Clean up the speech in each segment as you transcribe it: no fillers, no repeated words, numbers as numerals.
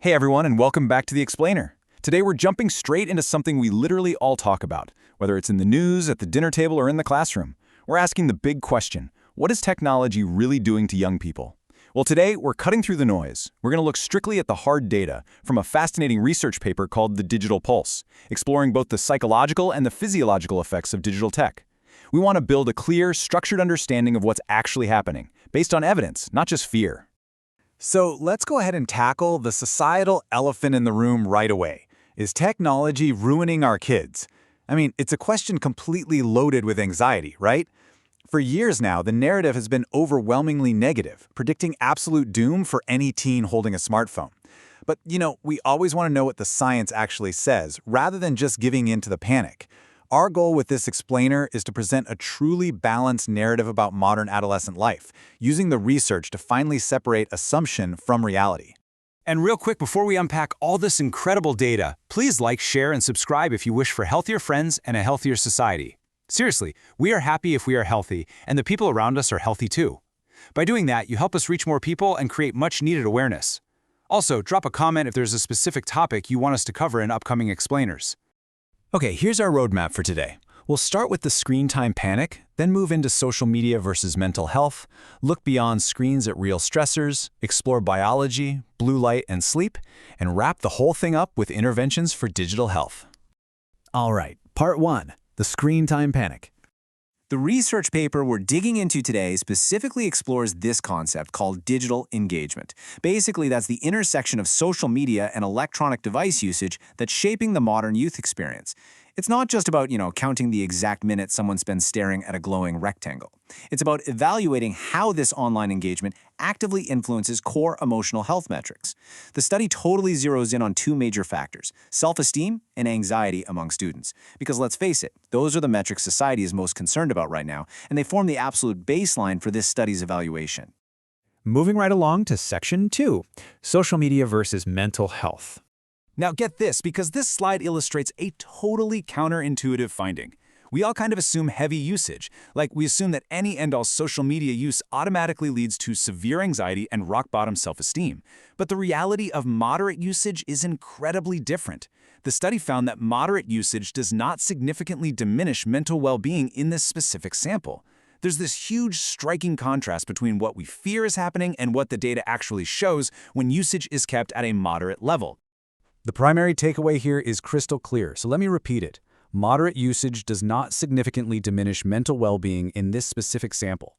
Hey everyone, and welcome back to The Explainer. Today we're jumping straight into something we literally all talk about, whether it's in the news, at the dinner table, or in the classroom. We're asking the big question, what is technology really doing to young people? Well, today we're cutting through the noise. We're going to look strictly at the hard data from a fascinating research paper called The Digital Pulse, exploring both the psychological and the physiological effects of digital tech. We want to build a clear, structured understanding of what's actually happening, based on evidence, not just fear. So let's go ahead and tackle the societal elephant in the room right away. Is technology ruining our kids? I mean, it's a question completely loaded with anxiety, right? For years now, the narrative has been overwhelmingly negative, predicting absolute doom for any teen holding a smartphone. But, we always want to know what the science actually says, rather than just giving in to the panic. Our goal with this explainer is to present a truly balanced narrative about modern adolescent life, using the research to finally separate assumption from reality. And real quick, before we unpack all this incredible data, please like, share, and subscribe if you wish for healthier friends and a healthier society. Seriously, we are happy if we are healthy, and the people around us are healthy too. By doing that, you help us reach more people and create much-needed awareness. Also, drop a comment if there's a specific topic you want us to cover in upcoming explainers. Okay, here's our roadmap for today. We'll start with the screen time panic, then move into social media versus mental health, look beyond screens at real stressors, explore biology, blue light, and sleep, and wrap the whole thing up with interventions for digital health. All right, part 1, the screen time panic. The research paper we're digging into today specifically explores this concept called digital engagement. Basically, that's the intersection of social media and electronic device usage that's shaping the modern youth experience. It's not just about, counting the exact minute someone spends staring at a glowing rectangle. It's about evaluating how this online engagement actively influences core emotional health metrics. The study totally zeroes in on two major factors: self-esteem and anxiety among students. Because let's face it, those are the metrics society is most concerned about right now, and they form the absolute baseline for this study's evaluation. Moving right along to section 2, social media versus mental health. Now get this, because this slide illustrates a totally counterintuitive finding. We all kind of assume heavy usage, like we assume that any and all social media use automatically leads to severe anxiety and rock-bottom self-esteem. But the reality of moderate usage is incredibly different. The study found that moderate usage does not significantly diminish mental well-being in this specific sample. There's this huge, striking contrast between what we fear is happening and what the data actually shows when usage is kept at a moderate level. The primary takeaway here is crystal clear, so let me repeat it. Moderate usage does not significantly diminish mental well-being in this specific sample.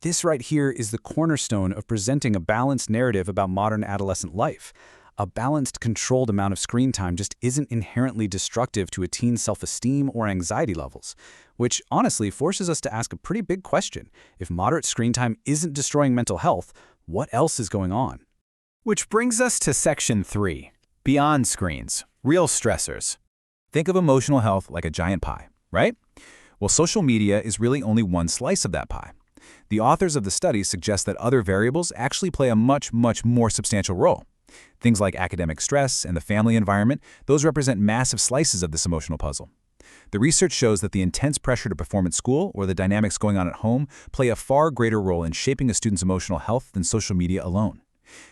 This right here is the cornerstone of presenting a balanced narrative about modern adolescent life. A balanced, controlled amount of screen time just isn't inherently destructive to a teen's self-esteem or anxiety levels, which honestly forces us to ask a pretty big question. If moderate screen time isn't destroying mental health, what else is going on? Which brings us to section 3. Beyond screens, real stressors. Think of emotional health like a giant pie, right? Well, social media is really only one slice of that pie. The authors of the study suggest that other variables actually play a much more substantial role. Things like academic stress and the family environment, those represent massive slices of this emotional puzzle. The research shows that the intense pressure to perform at school or the dynamics going on at home play a far greater role in shaping a student's emotional health than social media alone.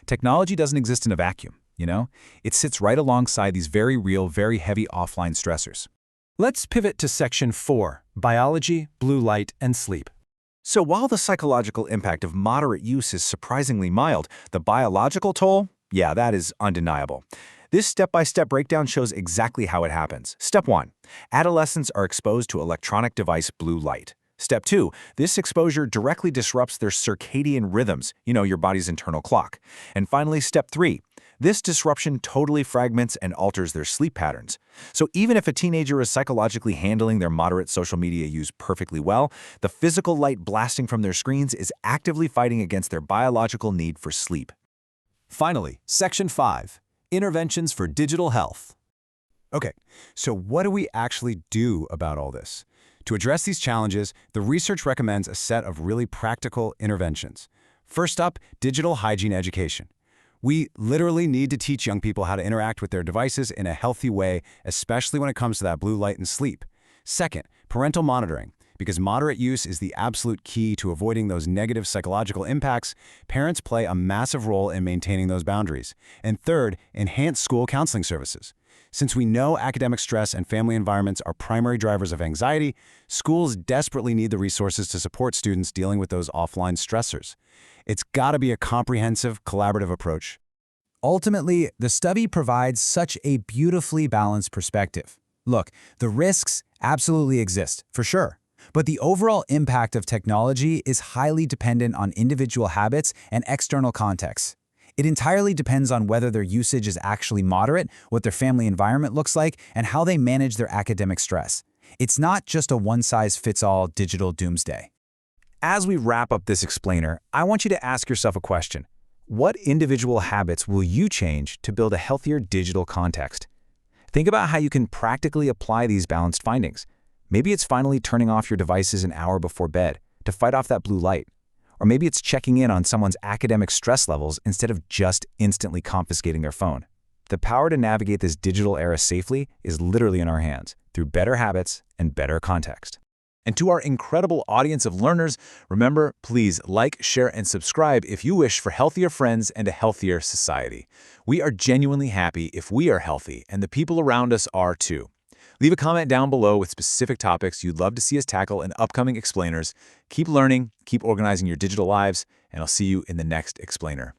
Technology doesn't exist in a vacuum. It sits right alongside these very real, very heavy offline stressors. Let's pivot to section 4, biology, blue light, and sleep. So while the psychological impact of moderate use is surprisingly mild, the biological toll, yeah, that is undeniable. This step-by-step breakdown shows exactly how it happens. Step 1. Adolescents are exposed to electronic device blue light. Step 2. This exposure directly disrupts their circadian rhythms, your body's internal clock. And finally, step 3. This disruption totally fragments and alters their sleep patterns. So even if a teenager is psychologically handling their moderate social media use perfectly well, the physical light blasting from their screens is actively fighting against their biological need for sleep. Finally, section 5, interventions for digital health. Okay, so what do we actually do about all this? To address these challenges, the research recommends a set of really practical interventions. First up, digital hygiene education. We literally need to teach young people how to interact with their devices in a healthy way, especially when it comes to that blue light and sleep. Second, parental monitoring. Because moderate use is the absolute key to avoiding those negative psychological impacts, parents play a massive role in maintaining those boundaries. And third, enhance school counseling services. Since we know academic stress and family environments are primary drivers of anxiety, schools desperately need the resources to support students dealing with those offline stressors. It's got to be a comprehensive, collaborative approach. Ultimately, the study provides such a beautifully balanced perspective. Look, the risks absolutely exist, for sure. But the overall impact of technology is highly dependent on individual habits and external contexts. It entirely depends on whether their usage is actually moderate, what their family environment looks like, and how they manage their academic stress. It's not just a one-size-fits-all digital doomsday. As we wrap up this explainer, I want you to ask yourself a question. What individual habits will you change to build a healthier digital context? Think about how you can practically apply these balanced findings. Maybe it's finally turning off your devices an hour before bed to fight off that blue light. Or maybe it's checking in on someone's academic stress levels instead of just instantly confiscating their phone. The power to navigate this digital era safely is literally in our hands through better habits and better context. And to our incredible audience of learners, remember, please like, share, and subscribe if you wish for healthier friends and a healthier society. We are genuinely happy if we are healthy and the people around us are too. Leave a comment down below with specific topics you'd love to see us tackle in upcoming explainers. Keep learning, keep organizing your digital lives, and I'll see you in the next explainer.